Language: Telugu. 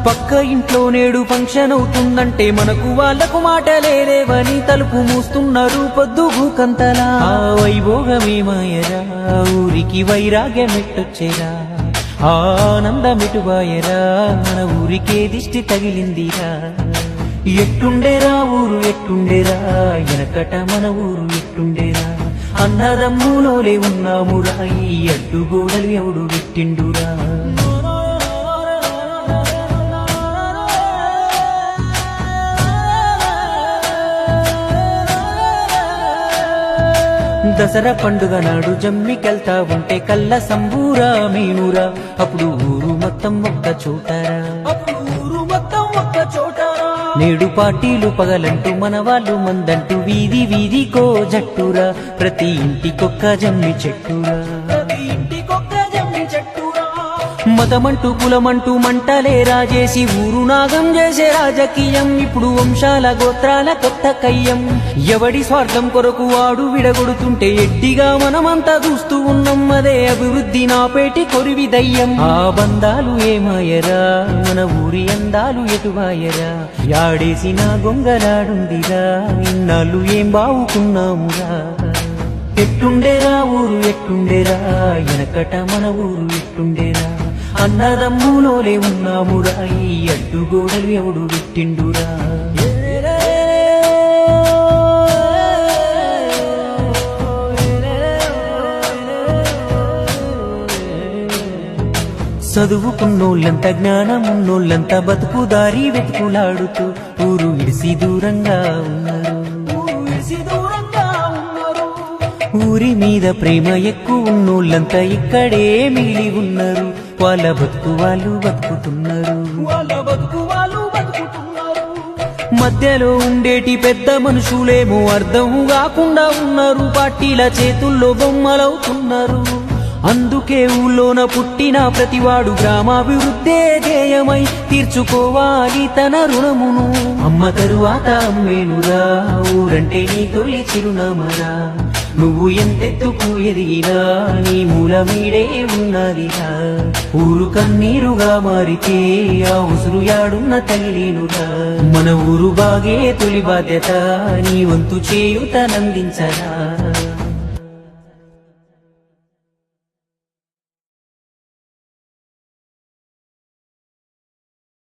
పక్క ఇంట్లో నేడు ఫంక్షన్ అవుతుందంటే మనకు వాళ్ళకు మాట లేవని తలుపు మూస్తున్నారు పొద్దుగు కంతలా. ఆ వైభోగమే మాయరా, ఊరికి వైరాగ్యమెట్టొచ్చేరా, ఆనందమిటువాయరా, మన ఊరికే దిష్టి తగిలిందిరా. ఎట్టుండేరా ఊరు ఎట్టుండేరా, ఎనకట మన ఊరు ఎట్టుండేరా, అన్నదమ్ములోలే ఉన్నామురా, ఈ అడ్డుగోడలు ఎవడు పెట్టిండురా. దసరా పండుగ నాడు జమ్మికెళ్తా ఉంటే కళ్ళ సంబూరా మీనురా, అప్పుడు ఊరు మొత్తం ఒక్క చోటరా, నేడు పార్టీలు పగలంటూ మన వాళ్ళు మందంటూ వీధి వీధికో జట్టురా, ప్రతి ఇంటికొక్క జమ్మి చెట్టురా. మతమంటూ కులమంటూ మంటలే రాజేసి ఊరు నాగం చేసే రాజకీయం, ఇప్పుడు వంశాల గోత్రాల కొత్త కయ్యం. ఎవడి స్వార్థం కొరకు వాడు విడగొడుతుంటే ఎడ్డిగా మనమంతా చూస్తూ ఉన్నాం, అదే అభివృద్ధి నాపేటి కొరివి దయ్యం. ఆ బంధాలు ఏమాయరా, మన ఊరి అందాలు ఎటువాయరా, యాడేసిన గొంగలాడుందిరా, ఇన్నాళ్ళు ఏం బావుకున్నామురా. ఎట్టుండేరా ఊరు ఎట్టుండేరా, ఎనకట మన ఊరు ఎట్టుండేరా, అన్నదమ్ములోలే ఉన్నామురా, ఈ అడ్డుగోడలు ఎవడు పెట్టిండురా. చదువుకున్నోళ్ళంతా జ్ఞానమున్నోళ్ళంతా బతుకుదారి వెతుకులాడుతూ ఊరు విడిసి దూరంగా ఉన్నారు. ఊరి మీద ప్రేమ ఎక్కువ ఉన్నోళ్ళంతా ఇక్కడే మిగిలి ఉన్నారు, వాళ్ళ బతుకు వాళ్ళు బతుకుతున్నారు. మధ్యలో ఉండేటి పెద్ద మనుషులేమో అర్థం కాకుండా ఉన్నారు, పార్టీల చేతుల్లో బొమ్మలవుతున్నారు. అందుకే ఊళ్ళోన పుట్టిన ప్రతివాడు గ్రామాభివృద్ధే ధ్యేయమై తీర్చుకోవాలి తన రుణమును. అమ్మ తరువాత అమ్మేనురా, ఊరంటే నీ తొలి చిరునామరా, నువ్వు ఎంతెత్తుకు ఎదిగినా నీ మూలమీడే ఉన్నదిరా. ఊరు కన్నీరుగా మారితే ఆ ఉసురు యాడున్న తల్లినురా, మన ఊరు బాగే తొలి బాధ్యత, నీ వంతు చేయుతనందించరా.